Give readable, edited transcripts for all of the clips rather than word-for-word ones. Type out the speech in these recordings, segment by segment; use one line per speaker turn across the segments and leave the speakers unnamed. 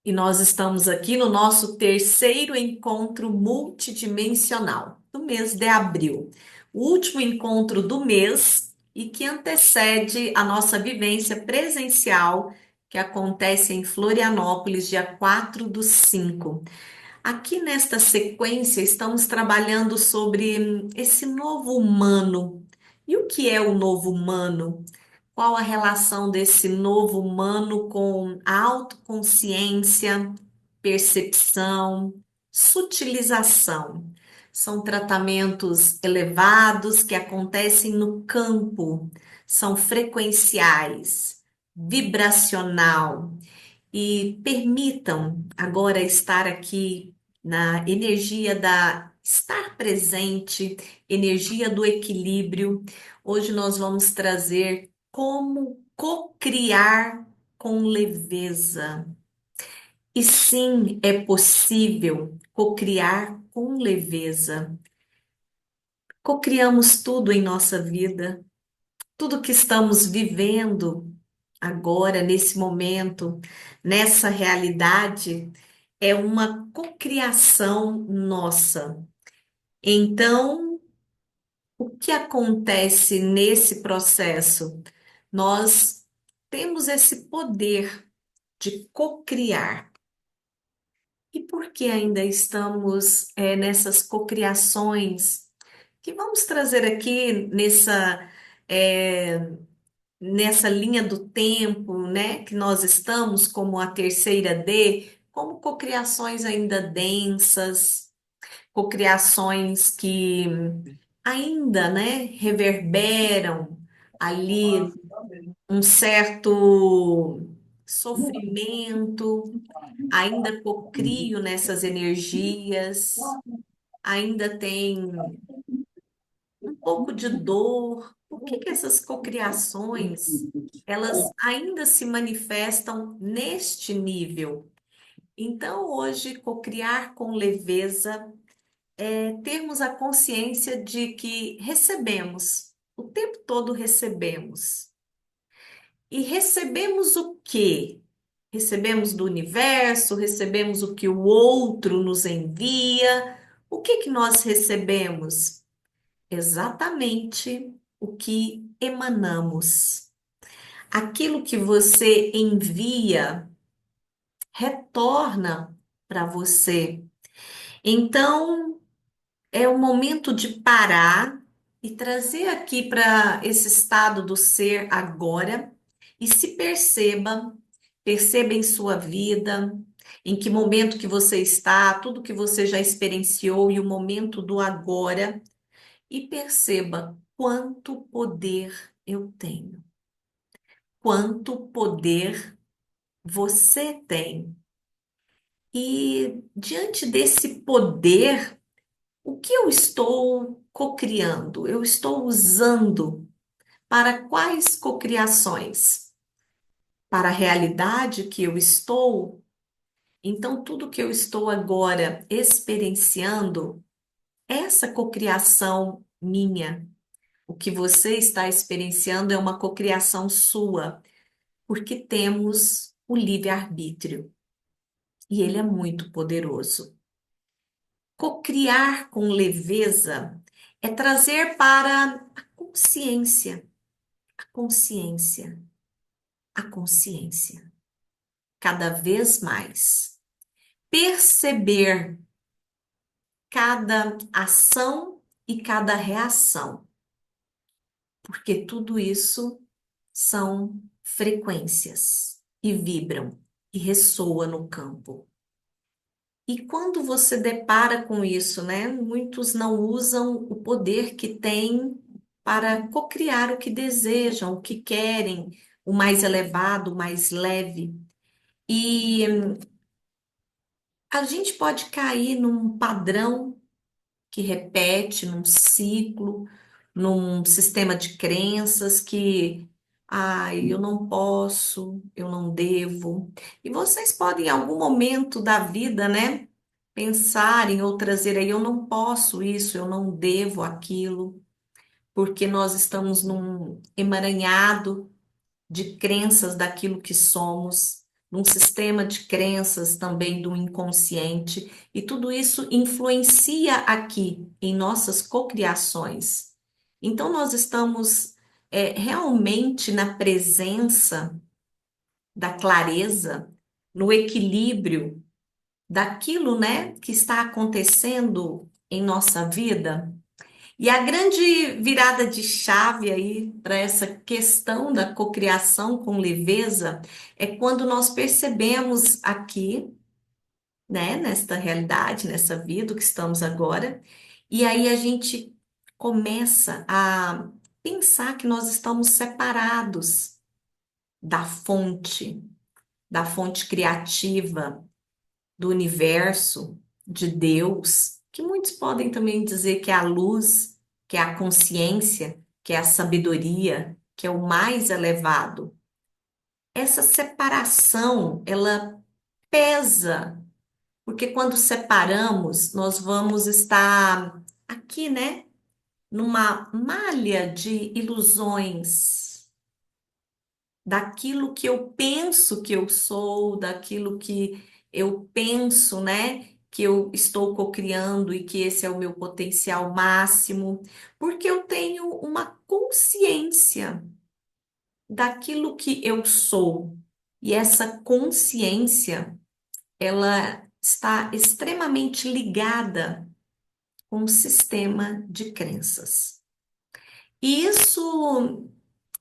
E nós estamos aqui no nosso terceiro encontro multidimensional do mês de abril. O último encontro do mês e que antecede a nossa vivência presencial que acontece em Florianópolis, dia 4/5. Aqui nesta sequência, estamos trabalhando sobre esse novo humano. E o que é o novo humano? Qual a relação desse novo humano com a autoconsciência, percepção, sutilização? São tratamentos elevados que acontecem no campo, são frequenciais, vibracional e permitam agora estar aqui na energia da estar presente, energia do equilíbrio. Hoje nós vamos trazer como co-criar com leveza. E sim, é possível co-criar com leveza. Co-criamos tudo em nossa vida, tudo que estamos vivendo agora, nesse momento, nessa realidade, é uma cocriação nossa. Então, o que acontece nesse processo? Nós temos esse poder de cocriar. E por que ainda estamos nessas cocriações? Que vamos trazer aqui eh, nessa linha do tempo, né, que nós estamos como a terceira D, como cocriações ainda densas, cocriações que ainda, né, reverberam ali um certo sofrimento, ainda cocrio nessas energias, ainda tem um pouco de dor. Por que que essas cocriações, elas ainda se manifestam neste nível? Então, hoje, cocriar com leveza é termos a consciência de que recebemos, o tempo todo recebemos. E recebemos o quê? Recebemos do universo, recebemos o que o outro nos envia. O que que nós recebemos? Exatamente o que emanamos. Aquilo que você envia retorna para você. Então, é o momento de parar e trazer aqui para esse estado do ser agora e se perceba, perceba em sua vida, em que momento que você está, tudo que você já experienciou e o momento do agora. E perceba quanto poder eu tenho, quanto poder você tem. E diante desse poder, o que eu estou cocriando? Eu estou usando para quais cocriações? Para a realidade que eu estou? Então, tudo que eu estou agora experienciando, essa cocriação minha. O que você está experienciando é uma cocriação sua, porque temos o livre-arbítrio e ele é muito poderoso. Cocriar com leveza é trazer para a consciência, a consciência, a consciência, cada vez mais. Perceber cada ação e cada reação, porque tudo isso são frequências e vibram e ressoa no campo. E quando você depara com isso, né? Muitos não usam o poder que têm para cocriar o que desejam, o que querem, o mais elevado, o mais leve. E a gente pode cair num padrão que repete, num ciclo, num sistema de crenças que, ai, eu não posso, eu não devo. E vocês podem, em algum momento da vida, né, pensarem ou trazer aí, eu não posso isso, eu não devo aquilo, porque nós estamos num emaranhado de crenças daquilo que somos, num sistema de crenças também do inconsciente, e tudo isso influencia aqui em nossas cocriações. Então, nós estamos realmente na presença da clareza, no equilíbrio daquilo, né, que está acontecendo em nossa vida. E a grande virada de chave aí para essa questão da cocriação com leveza é quando nós percebemos aqui, né, nesta realidade, nessa vida que estamos agora, e aí a gente começa a pensar que nós estamos separados da da fonte criativa, do universo, de Deus, que muitos podem também dizer que é a luz, que é a consciência, que é a sabedoria, que é o mais elevado. Essa separação, ela pesa, porque quando separamos, nós vamos estar aqui, né, numa malha de ilusões daquilo que eu penso que eu sou, daquilo que eu penso, né, que eu estou cocriando e que esse é o meu potencial máximo, porque eu tenho uma consciência daquilo que eu sou. E essa consciência, ela está extremamente ligada com o sistema de crenças. E isso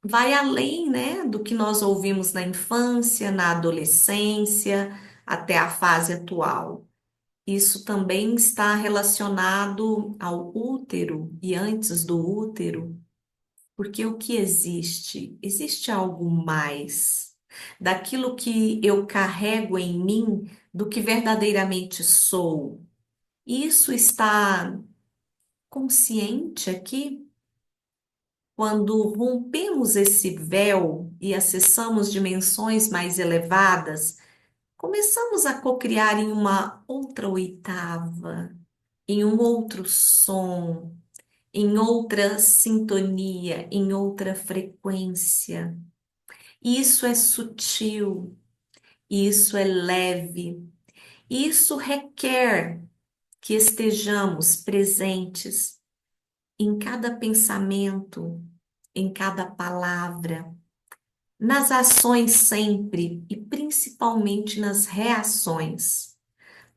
vai além, né, do que nós ouvimos na infância, na adolescência, até a fase atual. Isso também está relacionado ao útero e antes do útero, porque o que existe? Existe algo mais daquilo que eu carrego em mim do que verdadeiramente sou. Isso está consciente aqui? Quando rompemos esse véu e acessamos dimensões mais elevadas, começamos a cocriar em uma outra oitava, em um outro som, em outra sintonia, em outra frequência. Isso é sutil, isso é leve, isso requer que estejamos presentes em cada pensamento, em cada palavra, nas ações sempre e principalmente nas reações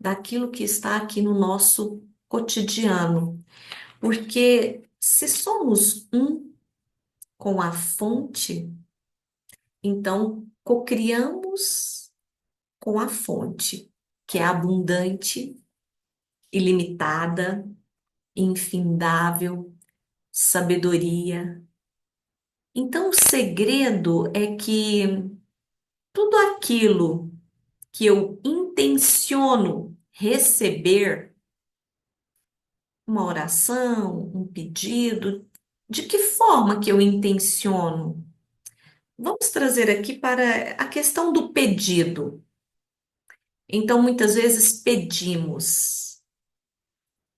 daquilo que está aqui no nosso cotidiano. Porque se somos um com a fonte, então cocriamos com a fonte, que é abundante, ilimitada, infindável, sabedoria. Então o segredo é que tudo aquilo que eu intenciono receber, uma oração, um pedido, de que forma que eu intenciono? Vamos trazer aqui para a questão do pedido. Então, muitas vezes pedimos.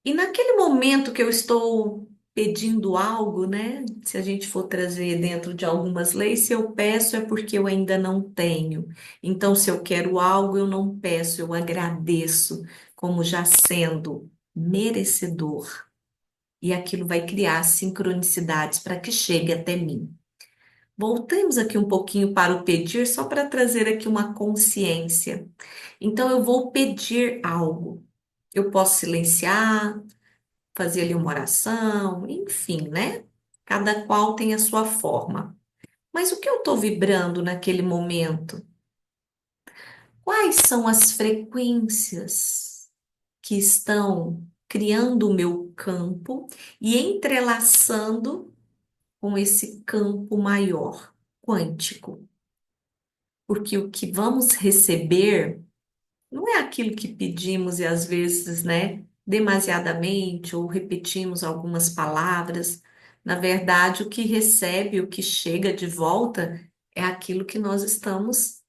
E naquele momento que eu estou pedindo algo, né? Se a gente for trazer dentro de algumas leis, se eu peço é porque eu ainda não tenho. Então, se eu quero algo, eu não peço, eu agradeço como já sendo merecedor. E aquilo vai criar sincronicidades para que chegue até mim. Voltemos aqui um pouquinho para o pedir, só para trazer aqui uma consciência. Então, eu vou pedir algo. Eu posso silenciar, fazer ali uma oração, enfim, né? Cada qual tem a sua forma. Mas o que eu estou vibrando naquele momento? Quais são as frequências que estão criando o meu campo e entrelaçando com esse campo maior, quântico? Porque o que vamos receber não é aquilo que pedimos e às vezes, né, demasiadamente ou repetimos algumas palavras. Na verdade, o que recebe, o que chega de volta é aquilo que nós estamos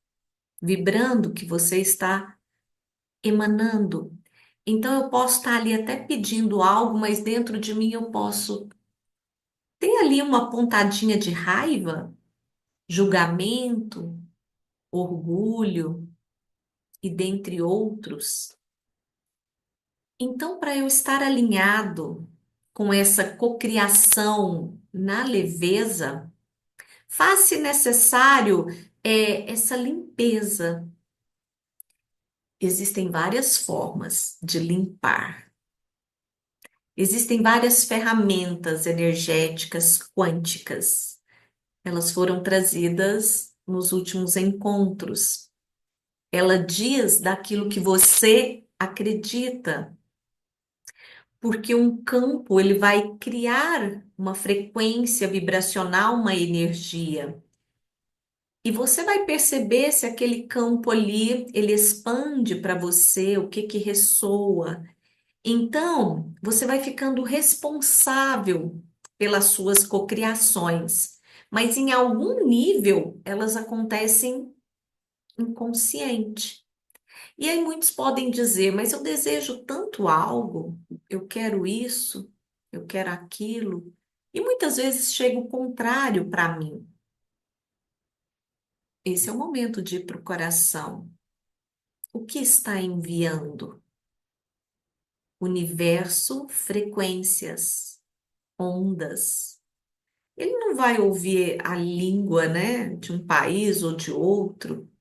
vibrando, que você está emanando. Então, eu posso estar ali até pedindo algo, mas dentro de mim eu posso ter ali uma pontadinha de raiva, julgamento, orgulho. e dentre outros. Então, para eu estar alinhado com essa cocriação na leveza, faz-se necessário essa limpeza. Existem várias formas de limpar. Existem várias ferramentas energéticas quânticas. Elas foram trazidas nos últimos encontros. Ela diz daquilo que você acredita, porque um campo ele vai criar uma frequência vibracional, uma energia. E você vai perceber se aquele campo ali ele expande para você, o que que ressoa. Então, você vai ficando responsável pelas suas cocriações, mas em algum nível elas acontecem inconsciente. E aí muitos podem dizer, mas eu desejo tanto algo, eu quero isso, eu quero aquilo, e muitas vezes chega o contrário para mim. Esse é o momento de ir para o coração. O que está enviando? Universo, frequências, ondas. Ele não vai ouvir a língua, né, de um país ou de outro.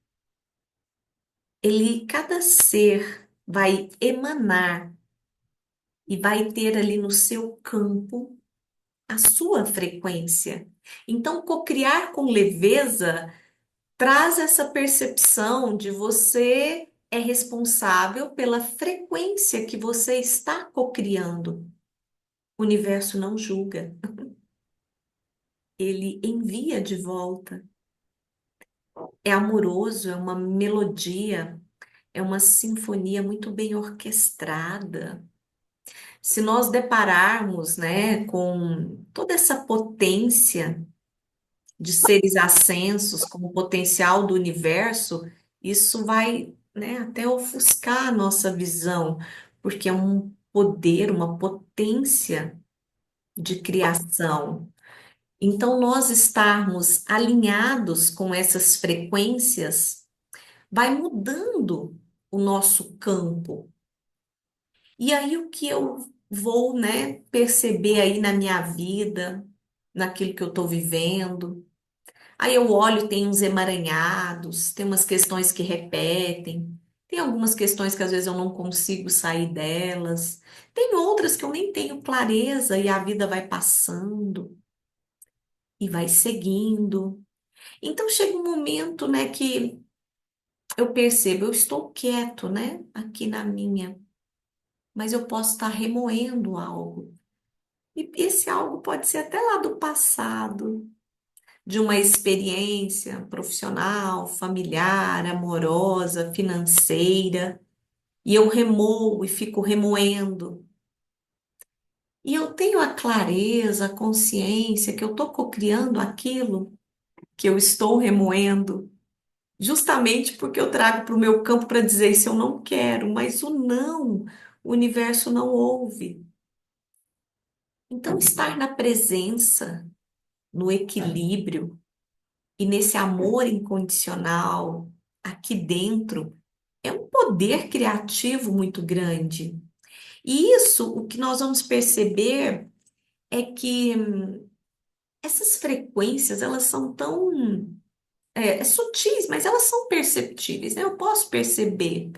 Cada ser vai emanar e vai ter ali no seu campo a sua frequência. Então, cocriar com leveza traz essa percepção de você é responsável pela frequência que você está cocriando. O universo não julga, ele envia de volta. É amoroso, é uma melodia, é uma sinfonia muito bem orquestrada. Se nós depararmos, né, com toda essa potência de seres ascensos, com o potencial do universo, isso vai, né, até ofuscar a nossa visão, porque é um poder, uma potência de criação. Então, nós estarmos alinhados com essas frequências vai mudando o nosso campo. E aí, o que eu vou, né, perceber aí na minha vida, naquilo que eu estou vivendo. Aí eu olho, tem uns emaranhados, tem umas questões que repetem, tem algumas questões que às vezes eu não consigo sair delas, tem outras que eu nem tenho clareza e a vida vai passando e vai seguindo. Então chega um momento, né, que eu percebo, eu estou quieto, né, aqui na minha, mas eu posso estar remoendo algo. E esse algo pode ser até lá do passado, de uma experiência profissional, familiar, amorosa, financeira, e eu remoo e fico remoendo. E eu tenho a clareza, a consciência que eu estou cocriando aquilo que eu estou remoendo, justamente porque eu trago para o meu campo para dizer isso eu não quero, mas o não, o universo não ouve. Então, estar na presença, no equilíbrio, e nesse amor incondicional aqui dentro é um poder criativo muito grande. E isso, o que nós vamos perceber é que essas frequências, elas são tão sutis, mas elas são perceptíveis, né? Eu posso perceber.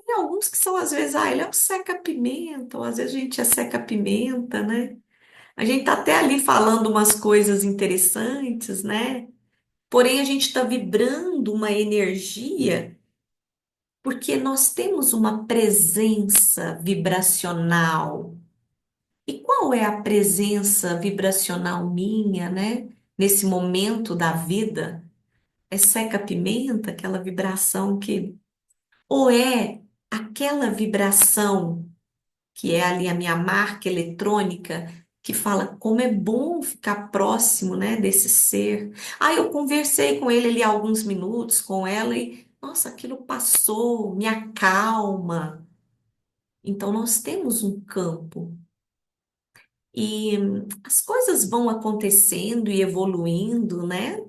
Tem alguns que são, às vezes, ele é um seca-pimenta, ou às vezes a gente é seca-pimenta, né? A gente tá até ali falando umas coisas interessantes, né? Porém, a gente está vibrando uma energia porque nós temos uma presença vibracional. E qual é a presença vibracional minha, né? Nesse momento da vida? É seca-pimenta, aquela vibração que. Ou é aquela vibração que é ali a minha marca eletrônica, que fala como é bom ficar próximo, né, desse ser. Ah, eu conversei com ele ali há alguns minutos, com ela, e, nossa, aquilo passou, me acalma. Então, nós temos um campo. E as coisas vão acontecendo e evoluindo, né?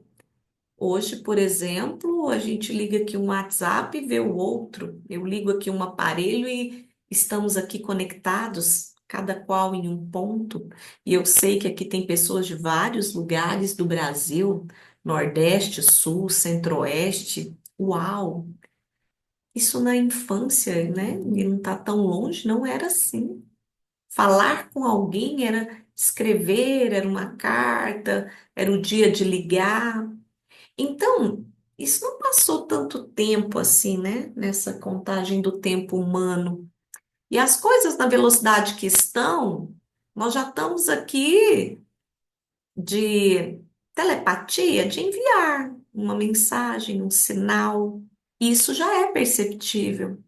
Hoje, por exemplo, a gente liga aqui um WhatsApp e vê o outro. Eu ligo aqui um aparelho e estamos aqui conectados, cada qual em um ponto. E eu sei que aqui tem pessoas de vários lugares do Brasil, Nordeste, Sul, Centro-Oeste. Uau! Isso na infância, né? E não está tão longe, não era assim. Falar com alguém era escrever, era uma carta, era o dia de ligar. Então, isso não passou tanto tempo assim, né? Nessa contagem do tempo humano. E as coisas na velocidade que estão, nós já estamos aqui de telepatia, de enviar uma mensagem, um sinal. Isso já é perceptível.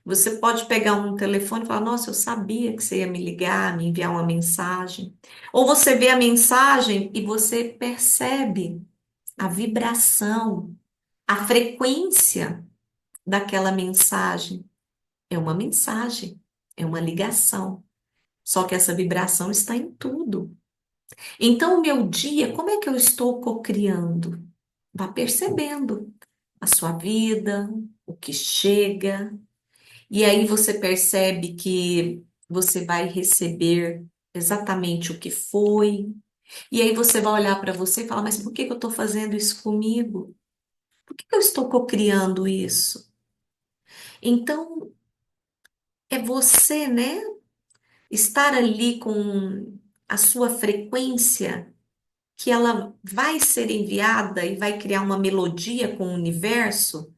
Você pode pegar um telefone e falar: Nossa, eu sabia que você ia me ligar, me enviar uma mensagem. Ou você vê a mensagem e você percebe a vibração, a frequência daquela mensagem. É uma mensagem, é uma ligação. Só que essa vibração está em tudo. Então, o meu dia, como é que eu estou cocriando? Vá percebendo a sua vida, o que chega. E aí você percebe que você vai receber exatamente o que foi. E aí você vai olhar para você e falar: Mas por que que eu estou fazendo isso comigo? Por que que eu estou cocriando isso? Então, é você, né? Estar ali com a sua frequência, que ela vai ser enviada e vai criar uma melodia com o universo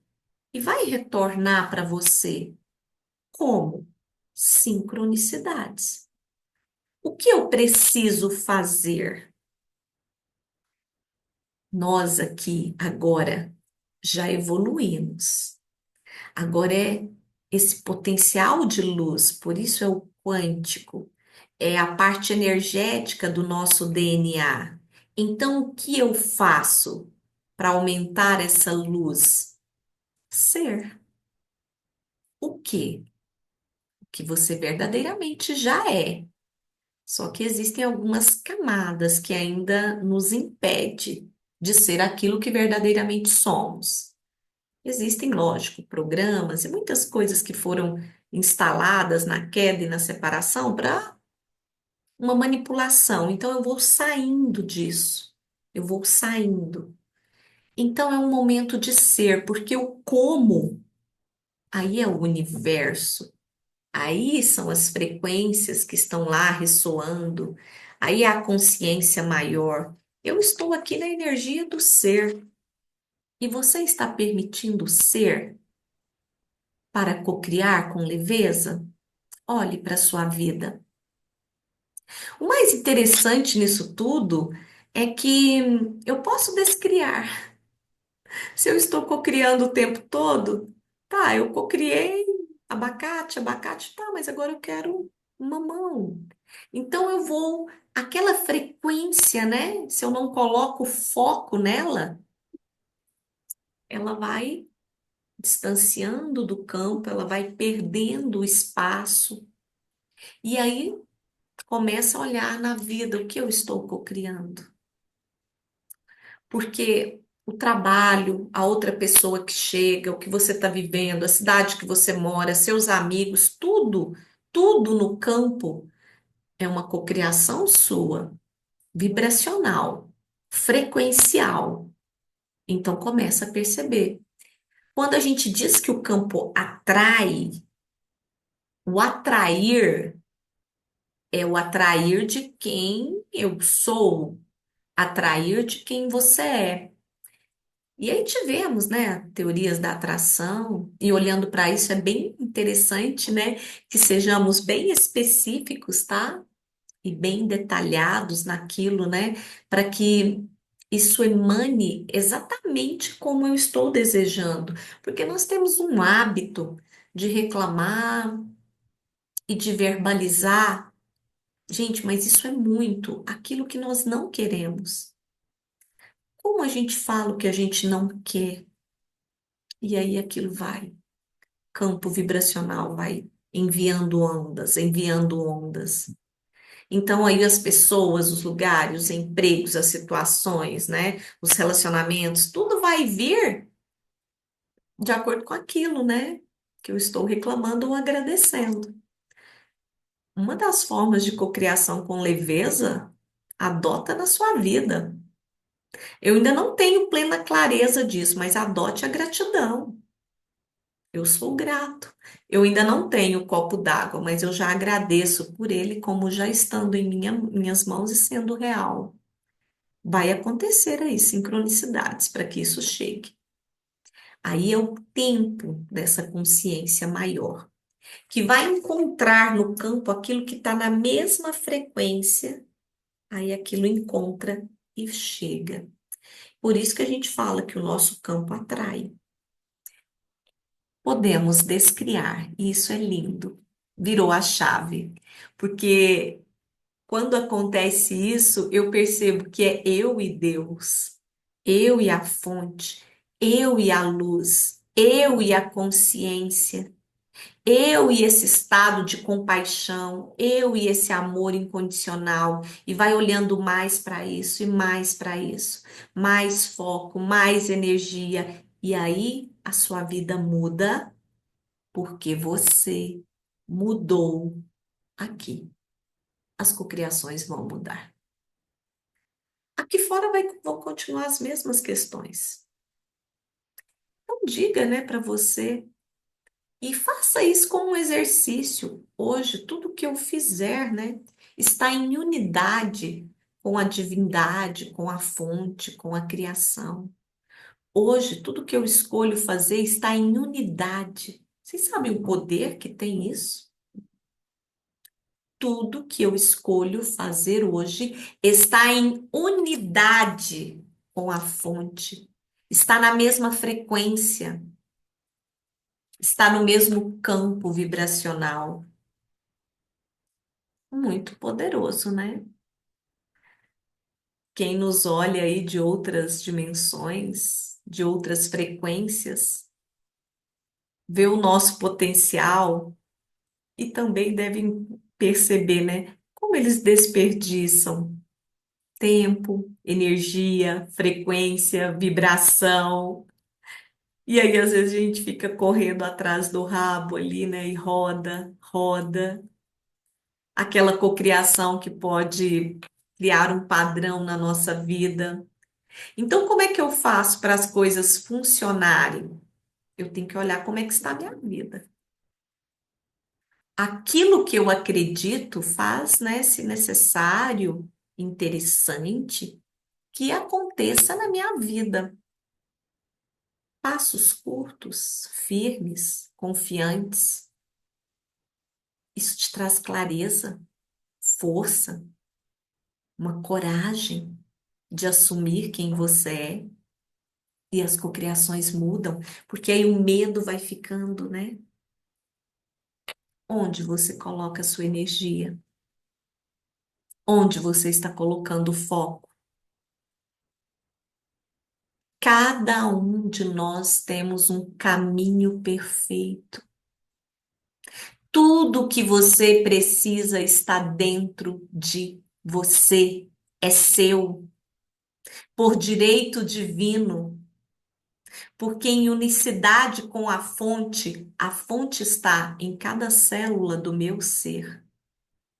e vai retornar para você. Como? Sincronicidades. O que eu preciso fazer? Nós aqui agora já evoluímos. Agora é esse potencial de luz, por isso é o quântico, é a parte energética do nosso DNA. Então, o que eu faço para aumentar essa luz? Ser o quê? O que você verdadeiramente já é. Só que existem algumas camadas que ainda nos impede de ser aquilo que verdadeiramente somos. Existem, lógico, programas e muitas coisas que foram instaladas na queda e na separação para uma manipulação. Então, eu vou saindo disso. Eu vou saindo. Então, é um momento de ser, porque o como, aí é o universo. Aí são as frequências que estão lá ressoando. Aí é a consciência maior. Eu estou aqui na energia do ser. E você está permitindo ser para cocriar com leveza? Olhe para a sua vida. O mais interessante nisso tudo é que eu posso descriar. Se eu estou cocriando o tempo todo, tá, eu cocriei abacate, abacate, tá, mas agora eu quero mamão. Então eu vou, aquela frequência, né? Se eu não coloco foco nela, ela vai distanciando do campo, ela vai perdendo o espaço. E aí começa a olhar na vida o que eu estou cocriando. Porque o trabalho, a outra pessoa que chega, o que você está vivendo, a cidade que você mora, seus amigos, tudo, tudo no campo é uma cocriação sua, vibracional, frequencial. Então começa a perceber. Quando a gente diz que o campo atrai, o atrair é o atrair de quem eu sou, atrair de quem você é. E aí tivemos, né, teorias da atração, e olhando para isso é bem interessante, né, que sejamos bem específicos, tá? E bem detalhados naquilo, né, para que isso emane exatamente como eu estou desejando, porque nós temos um hábito de reclamar e de verbalizar. Gente, mas isso é muito aquilo que nós não queremos. Como a gente fala o que a gente não quer? E aí aquilo vai. Campo vibracional vai enviando ondas, enviando ondas. Então, aí as pessoas, os lugares, os empregos, as situações, né? Os relacionamentos, tudo vai vir de acordo com aquilo, né? Que eu estou reclamando ou agradecendo. Uma das formas de cocriação com leveza, adota na sua vida. Eu ainda não tenho plena clareza disso, mas adote a gratidão. Eu sou grato. Eu ainda não tenho o copo d'água, mas eu já agradeço por ele como já estando em minhas mãos e sendo real. Vai acontecer aí sincronicidades para que isso chegue. Aí é o tempo dessa consciência maior, que vai encontrar no campo aquilo que está na mesma frequência, aí aquilo encontra e chega. Por isso que a gente fala que o nosso campo atrai. Podemos descriar, e isso é lindo. Virou a chave. Porque quando acontece isso, eu percebo que é eu e Deus, eu e a fonte, eu e a luz, eu e a consciência, eu e esse estado de compaixão, eu e esse amor incondicional, e vai olhando mais para isso e mais para isso, mais foco, mais energia, e aí a sua vida muda porque você mudou aqui. As cocriações vão mudar. Aqui fora vão continuar as mesmas questões. Então diga, né, para você e faça isso como um exercício. Hoje, tudo que eu fizer, né, está em unidade com a divindade, com a fonte, com a criação. Hoje, tudo que eu escolho fazer está em unidade. Vocês sabem o poder que tem isso? Tudo que eu escolho fazer hoje está em unidade com a fonte, está na mesma frequência, está no mesmo campo vibracional. Muito poderoso, né? Quem nos olha aí de outras dimensões, de outras frequências, vê o nosso potencial e também devem perceber, né? Como eles desperdiçam tempo, energia, frequência, vibração. E aí, às vezes, a gente fica correndo atrás do rabo ali, né? E roda, roda. Aquela cocriação que pode criar um padrão na nossa vida. Então, como é que eu faço para as coisas funcionarem? Eu tenho que olhar como é que está a minha vida. Aquilo que eu acredito faz, né, se necessário, interessante, que aconteça na minha vida. Passos curtos, firmes, confiantes. Isso te traz clareza, força, uma coragem de assumir quem você é. E as cocriações mudam, porque aí o medo vai ficando, né? Onde você coloca a sua energia? Onde você está colocando o foco? Cada um de nós temos um caminho perfeito. Tudo que você precisa está dentro de você, é seu, por direito divino, porque em unicidade com a fonte está em cada célula do meu ser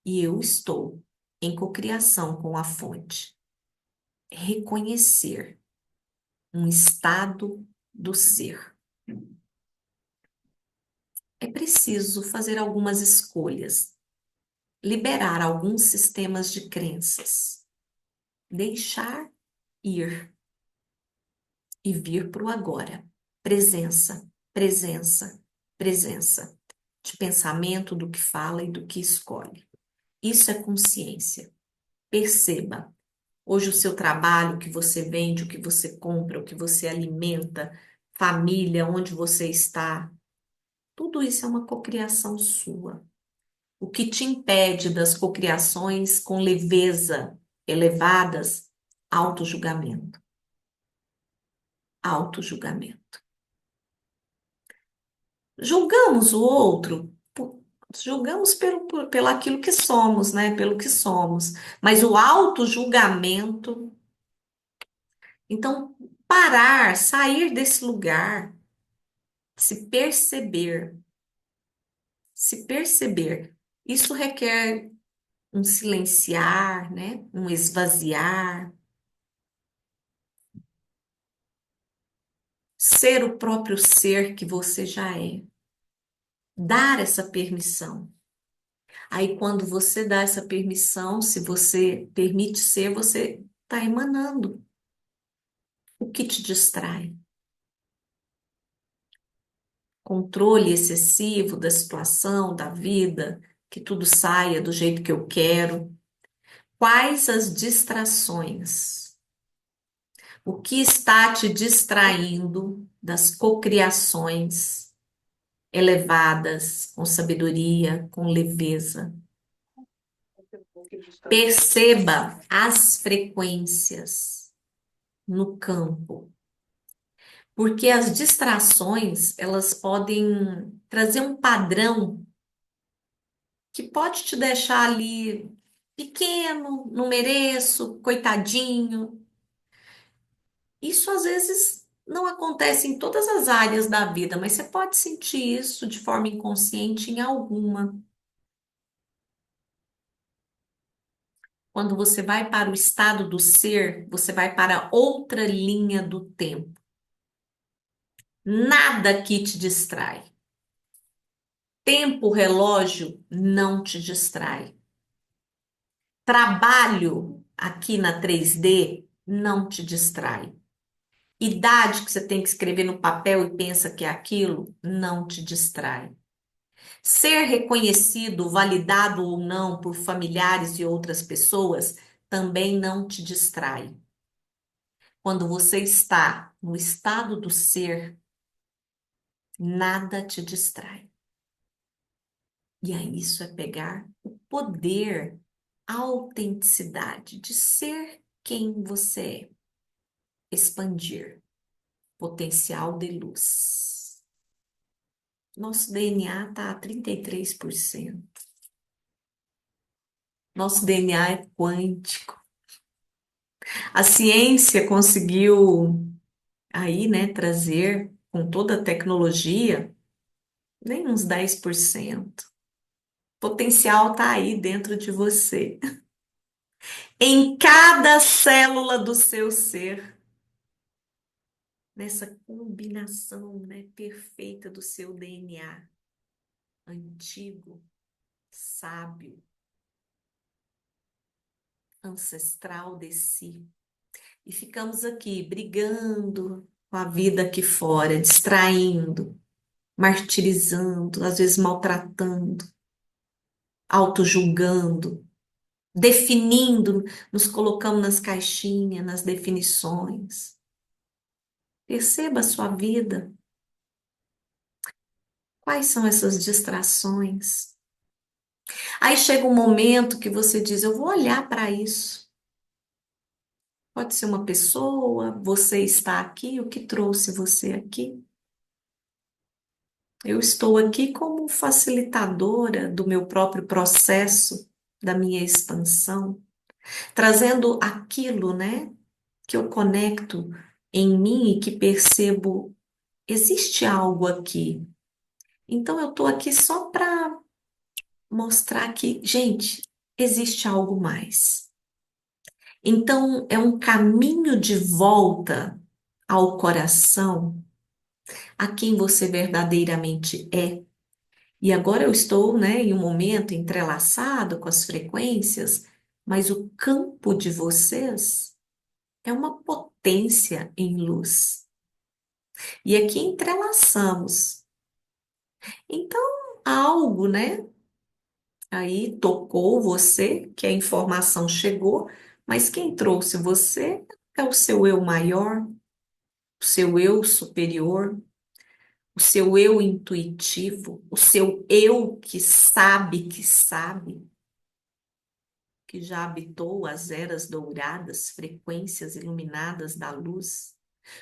e eu estou em cocriação com a fonte. Reconhecer um estado do ser. É preciso fazer algumas escolhas, liberar alguns sistemas de crenças, deixar ir e vir para o agora. Presença, presença, presença. De pensamento, do que fala e do que escolhe. Isso é consciência. Perceba. Hoje o seu trabalho, o que você vende, o que você compra, o que você alimenta, família, onde você está, tudo isso é uma cocriação sua. O que te impede das cocriações com leveza, elevadas, auto-julgamento. Auto-julgamento. Julgamos o outro julgamos pelo aquilo que somos, né? Pelo que somos. Mas o auto-julgamento, então, parar, sair desse lugar, se perceber, se perceber. Isso requer um silenciar, né? Um esvaziar, ser o próprio ser que você já é. Dar essa permissão. Aí, quando você dá essa permissão, se você permite ser, você está emanando o que te distrai. Controle excessivo da situação, da vida, que tudo saia do jeito que eu quero. Quais as distrações? O que está te distraindo das cocriações elevadas, com sabedoria, com leveza? Perceba as frequências no campo, porque as distrações, elas podem trazer um padrão que pode te deixar ali pequeno, não mereço, coitadinho. Isso às vezes não acontece em todas as áreas da vida, mas você pode sentir isso de forma inconsciente em alguma. Quando você vai para o estado do ser, você vai para outra linha do tempo. Nada aqui te distrai. Tempo, relógio não te distrai. Trabalho aqui na 3D não te distrai. Idade que você tem que escrever no papel e pensa que é aquilo, não te distrai. Ser reconhecido, validado ou não por familiares e outras pessoas também não te distrai. Quando você está no estado do ser, nada te distrai. E aí isso é pegar o poder, a autenticidade de ser quem você é, expandir, potencial de luz. Nosso DNA está a 33%. Nosso DNA é quântico. A ciência conseguiu aí, né, trazer com toda a tecnologia nem uns 10%. O potencial está aí dentro de você. Em cada célula do seu ser, nessa combinação, né, perfeita do seu DNA, antigo, sábio, ancestral de si. E ficamos aqui brigando com a vida aqui fora, distraindo, martirizando, às vezes maltratando, auto-julgando, definindo, nos colocamos nas caixinhas, nas definições. Perceba a sua vida. Quais são essas distrações? Aí chega um momento que você diz: eu vou olhar para isso. Pode ser uma pessoa, você está aqui, o que trouxe você aqui? Eu estou aqui como facilitadora do meu próprio processo, da minha expansão, trazendo aquilo, né, que eu conecto em mim e que percebo, existe algo aqui. Então eu estou aqui só para mostrar que, gente, existe algo mais. Então é um caminho de volta ao coração, a quem você verdadeiramente é. E agora eu estou, né, em um momento entrelaçado com as frequências, mas o campo de vocês é uma potência em luz. E aqui entrelaçamos. Então, algo, né, aí tocou você, que a informação chegou, mas quem trouxe você é o seu eu maior, o seu eu superior, o seu eu intuitivo, o seu eu que sabe, que já habitou as eras douradas, frequências iluminadas da luz.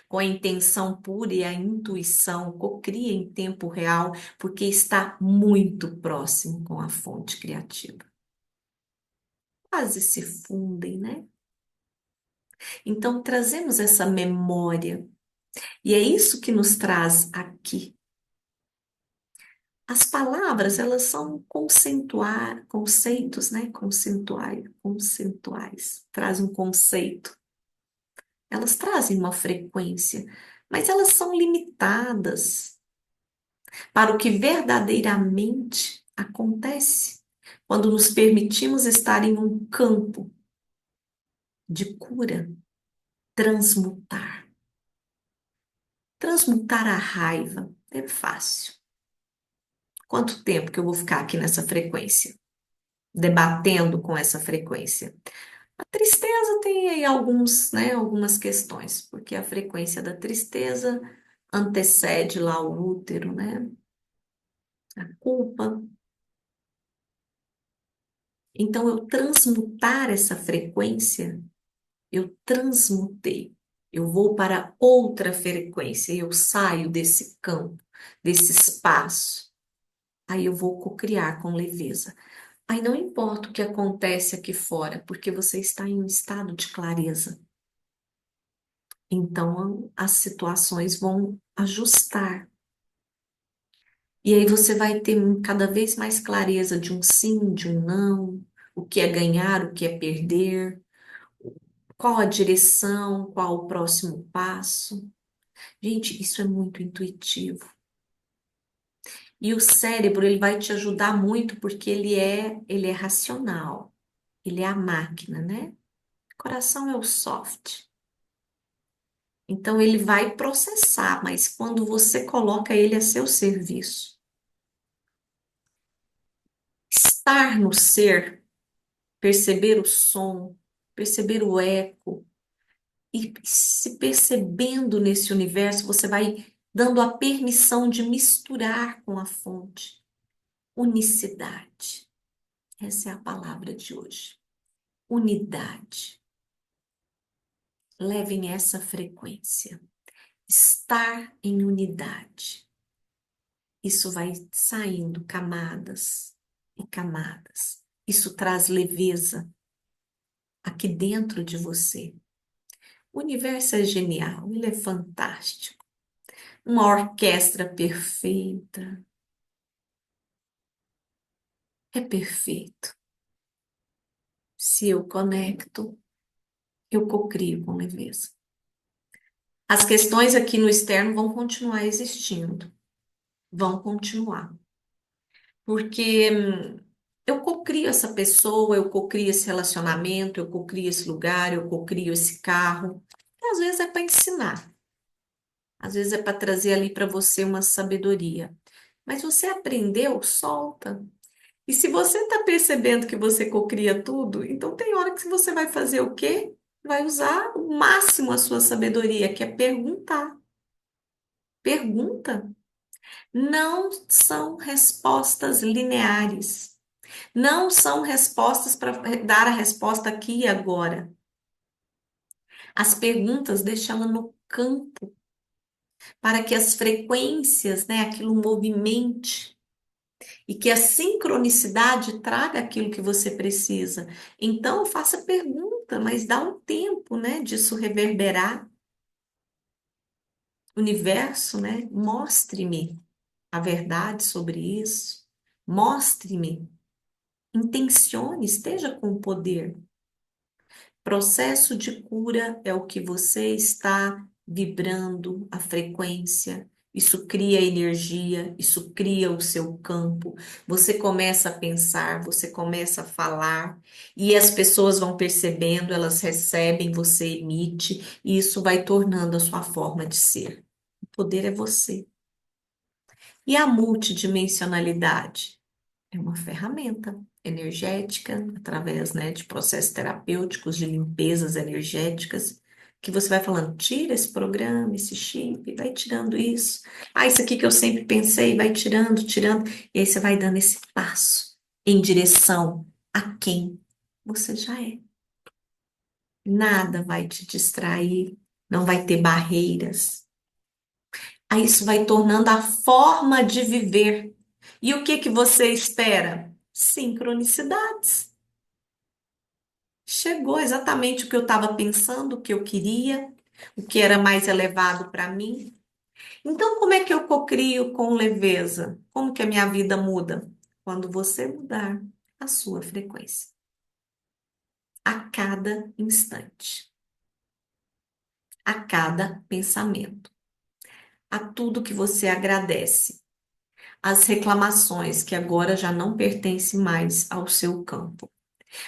com a intenção pura e a intuição, cocria em tempo real, porque está muito próximo com a fonte criativa. Quase se fundem, né? Então, trazemos essa memória, e é isso que nos traz aqui. As palavras, elas são conceitos, né? Conceituais, trazem um conceito. Elas trazem uma frequência, mas elas são limitadas para o que verdadeiramente acontece quando nos permitimos estar em um campo de cura, transmutar. Transmutar a raiva é fácil. Quanto tempo que eu vou ficar aqui nessa frequência, debatendo com essa frequência? A tristeza tem aí algumas questões, porque a frequência da tristeza antecede lá o útero, né? A culpa. Então, eu transmutar essa frequência, eu transmutei. Eu vou para outra frequência, eu saio desse campo, desse espaço. Aí eu vou cocriar com leveza. Aí não importa o que acontece aqui fora, porque você está em um estado de clareza. Então, as situações vão ajustar. E aí você vai ter cada vez mais clareza de um sim, de um não, o que é ganhar, o que é perder, qual a direção, qual o próximo passo. Gente, isso é muito intuitivo. E o cérebro, ele vai te ajudar muito porque ele é racional. Ele é a máquina, né? O coração é o soft. Então ele vai processar, mas quando você coloca ele a seu serviço, estar no ser, perceber o som, perceber o eco e se percebendo nesse universo, você vai dando a permissão de misturar com a fonte. Unicidade. Essa é a palavra de hoje. Unidade. Levem essa frequência. Estar em unidade. Isso vai saindo camadas e camadas. Isso traz leveza aqui dentro de você. O universo é genial, ele é fantástico. Uma orquestra perfeita. É perfeito. Se eu conecto, eu cocrio com leveza. As questões aqui no externo vão continuar existindo. Vão continuar. Porque eu cocrio essa pessoa, eu cocrio esse relacionamento, eu cocrio esse lugar, eu cocrio esse carro. E às vezes é para ensinar, às vezes é para trazer ali para você uma sabedoria. Mas você aprendeu, solta. E se você está percebendo que você cocria tudo, então tem hora que você vai fazer o quê? Vai usar o máximo a sua sabedoria, que é perguntar. Pergunta. Não são respostas lineares. Não são respostas para dar a resposta aqui e agora. As perguntas deixam ela no campo para que as frequências, né, aquilo movimente e que a sincronicidade traga aquilo que você precisa. Então, faça pergunta, mas dá um tempo, né, disso reverberar. Universo, né, mostre-me a verdade sobre isso. Mostre-me. Intencione, esteja com o poder. Processo de cura é o que você está vibrando, a frequência. Isso cria energia, isso cria o seu campo. Você começa a pensar, você começa a falar, e as pessoas vão percebendo, elas recebem, você emite, e isso vai tornando a sua forma de ser. O poder é você. E a multidimensionalidade? É uma ferramenta energética, através, né, de processos terapêuticos, de limpezas energéticas, que você vai falando, tira esse programa, esse chip, vai tirando isso. Ah, isso aqui que eu sempre pensei, vai tirando, tirando. E aí você vai dando esse passo em direção a quem você já é. Nada vai te distrair, não vai ter barreiras. Aí isso vai tornando a forma de viver. E o que que você espera? Sincronicidades. Chegou exatamente o que eu estava pensando, o que eu queria, o que era mais elevado para mim. Então, como é que eu cocrio com leveza? Como que a minha vida muda? Quando você mudar a sua frequência, a cada instante, a cada pensamento, a tudo que você agradece, as reclamações que agora já não pertencem mais ao seu campo.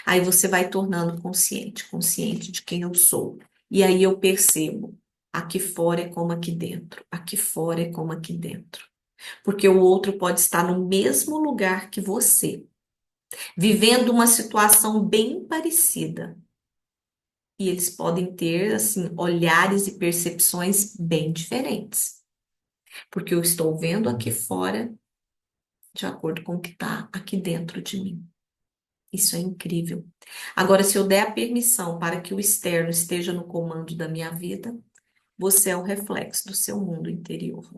Aí você vai tornando consciente, consciente de quem eu sou. E aí eu percebo, aqui fora é como aqui dentro, aqui fora é como aqui dentro. Porque o outro pode estar no mesmo lugar que você, vivendo uma situação bem parecida. E eles podem ter, assim, olhares e percepções bem diferentes. Porque eu estou vendo aqui fora de acordo com o que está aqui dentro de mim. Isso é incrível. Agora, se eu der a permissão para que o externo esteja no comando da minha vida, você é o reflexo do seu mundo interior.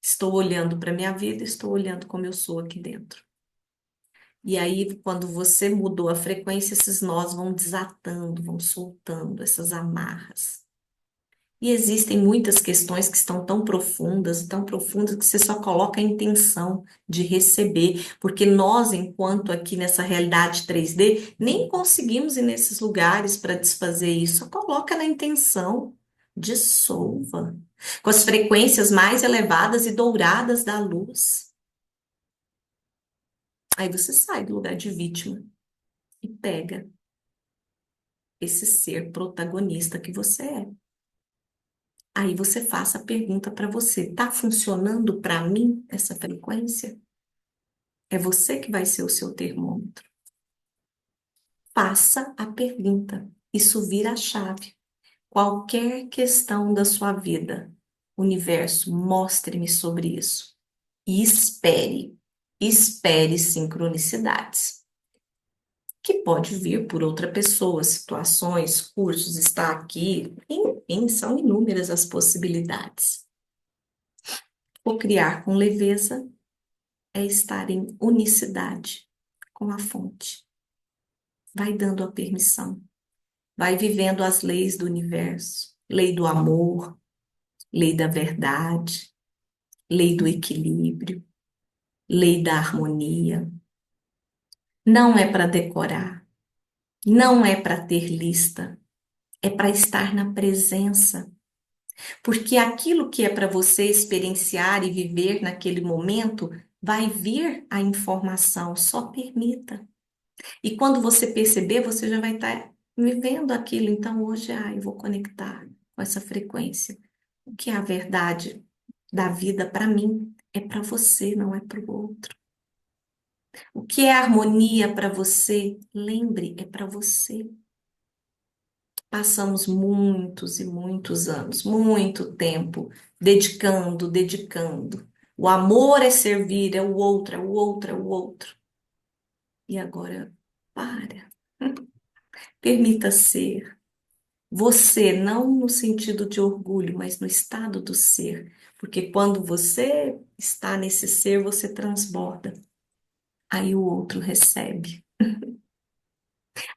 Estou olhando para a minha vida, estou olhando como eu sou aqui dentro. E aí, quando você mudou a frequência, esses nós vão desatando, vão soltando essas amarras. E existem muitas questões que estão tão profundas, que você só coloca a intenção de receber, porque nós, enquanto aqui nessa realidade 3D, nem conseguimos ir nesses lugares para desfazer isso. Só coloca na intenção, dissolva, com as frequências mais elevadas e douradas da luz. Aí você sai do lugar de vítima e pega esse ser protagonista que você é. Aí você faça a pergunta para você: tá funcionando para mim essa frequência? É você que vai ser o seu termômetro. Faça a pergunta. Isso vira a chave. Qualquer questão da sua vida, universo, mostre-me sobre isso. E espere. Espere sincronicidades. Que pode vir por outra pessoa, situações, cursos, estar aqui, enfim, são inúmeras as possibilidades. O criar com leveza é estar em unicidade com a fonte. Vai dando a permissão, vai vivendo as leis do universo, lei do amor, lei da verdade, lei do equilíbrio, lei da harmonia. Não é para decorar, não é para ter lista, é para estar na presença. Porque aquilo que é para você experienciar e viver naquele momento, vai vir a informação, só permita. E quando você perceber, você já vai estar vivendo aquilo. Então, hoje, eu vou conectar com essa frequência. O que é a verdade da vida para mim é para você, não é para o outro. O que é harmonia para você, lembre, é para você. Passamos muitos e muitos anos, muito tempo, dedicando, dedicando. O amor é servir, é o outro, é o outro, é o outro. E agora, para. Permita ser. Você, não no sentido de orgulho, mas no estado do ser. Porque quando você está nesse ser, você transborda. Aí o outro recebe.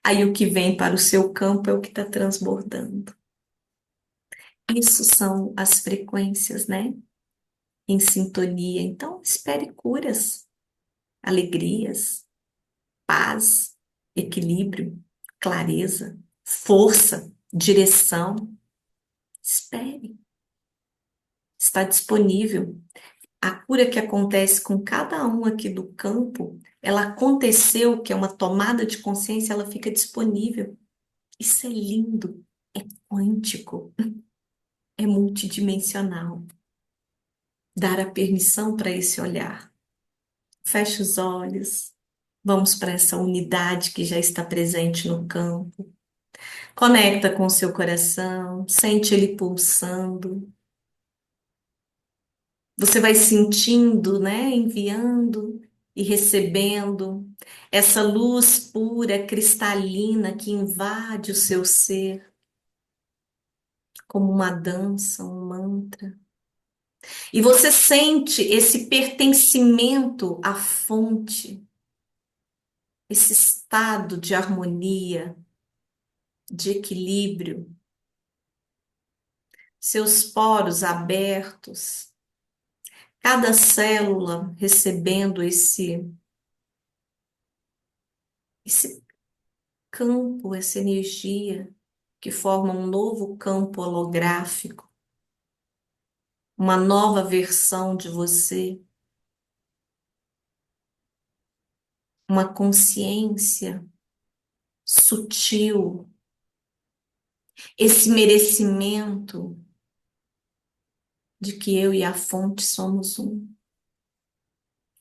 Aí o que vem para o seu campo é o que está transbordando. Isso são as frequências, né? Em sintonia. Então, espere curas, alegrias, paz, equilíbrio, clareza, força, direção. Espere. Está disponível. A cura que acontece com cada um aqui do campo, ela aconteceu, que é uma tomada de consciência, ela fica disponível. Isso é lindo, é quântico, é multidimensional. Dar a permissão para esse olhar. Feche os olhos, vamos para essa unidade que já está presente no campo. Conecta com o seu coração, sente ele pulsando. Você vai sentindo, né, enviando e recebendo essa luz pura, cristalina que invade o seu ser. como uma dança, um mantra. E você sente esse pertencimento à fonte, esse estado de harmonia, de equilíbrio, seus poros abertos, cada célula recebendo esse campo, essa energia que forma um novo campo holográfico, uma nova versão de você, uma consciência sutil, esse merecimento de que eu e a fonte somos um.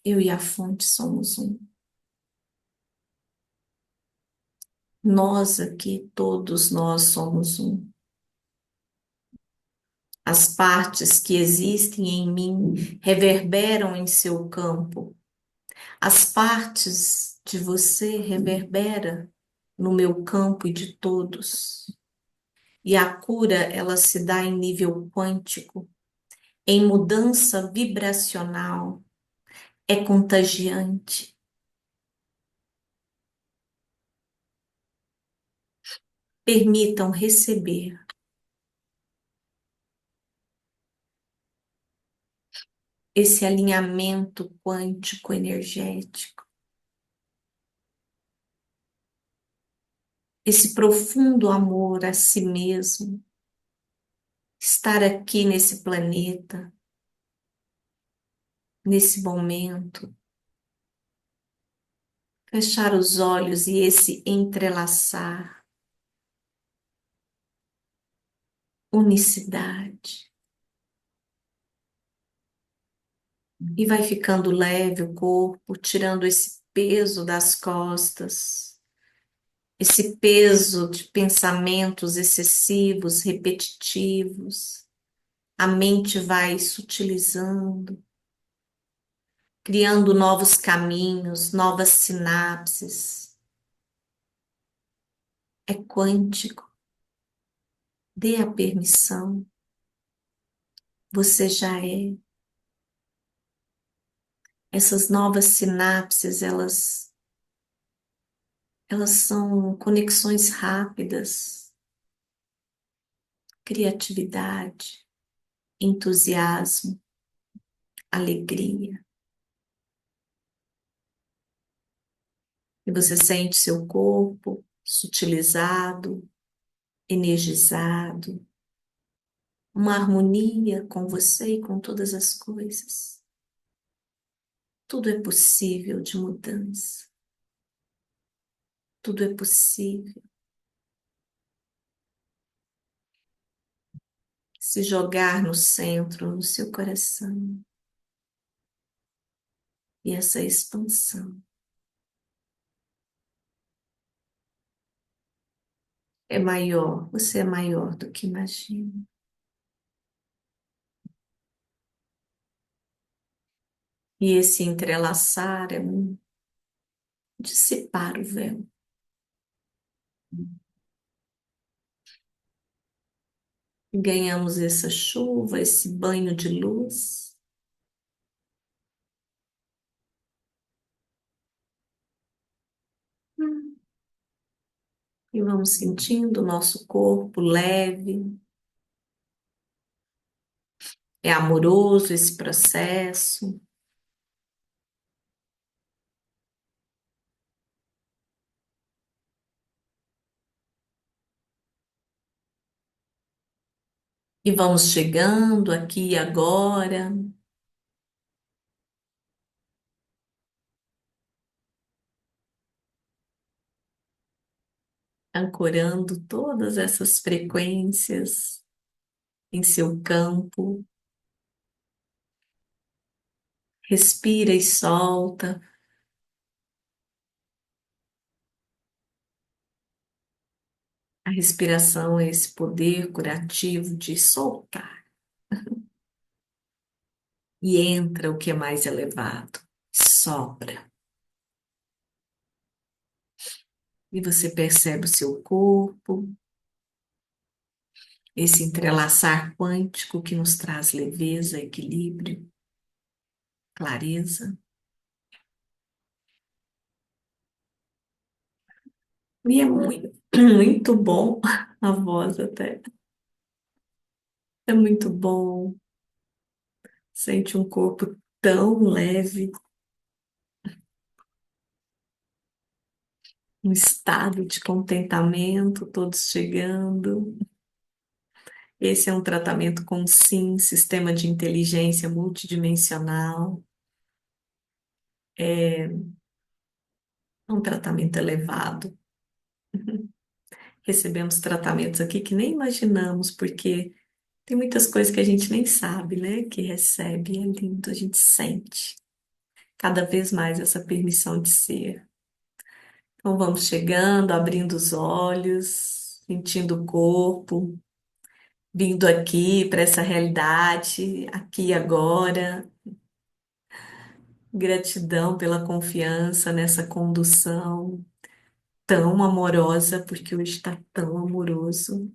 Eu e a fonte somos um. Nós aqui, todos nós somos um. As partes que existem em mim reverberam em seu campo. As partes de você reverberam no meu campo e de todos. E a cura, ela se dá em nível quântico, em mudança vibracional, é contagiante. Permitam receber esse alinhamento quântico energético, esse profundo amor a si mesmo, estar aqui nesse planeta, nesse momento, fechar os olhos e esse entrelaçar, unicidade. E vai ficando leve o corpo, tirando esse peso das costas, esse peso de pensamentos excessivos, repetitivos. A mente vai sutilizando, criando novos caminhos, novas sinapses. É quântico. Dê a permissão. Você já é. Essas novas sinapses, elas são conexões rápidas, criatividade, entusiasmo, alegria. E você sente seu corpo sutilizado, energizado, uma harmonia com você e com todas as coisas. Tudo é possível de mudança. Tudo é possível. Se jogar no centro, no seu coração. E essa expansão é maior. Você é maior do que imagina. E esse entrelaçar é um dissipar o véu. Ganhamos essa chuva, esse banho de luz. E vamos sentindo o nosso corpo leve. É amoroso esse processo. E vamos chegando aqui e agora, ancorando todas essas frequências em seu campo. Respira e solta. A respiração é esse poder curativo de soltar. E entra o que é mais elevado. Sopra. E você percebe o seu corpo, esse entrelaçar quântico que nos traz leveza, equilíbrio, clareza. E é muito, muito bom a voz até. É muito bom. Sente um corpo tão leve, um estado de contentamento, todos chegando. Esse é um tratamento com SIM, Sistema de Inteligência Multidimensional. É um tratamento elevado. Recebemos tratamentos aqui que nem imaginamos, porque tem muitas coisas que a gente nem sabe, né? Que recebe, é lindo, a gente sente cada vez mais essa permissão de ser. Então vamos chegando, abrindo os olhos, sentindo o corpo, vindo aqui para essa realidade, aqui e agora. Gratidão pela confiança nessa condução tão amorosa, porque hoje está tão amoroso.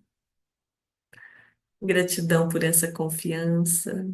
Gratidão por essa confiança.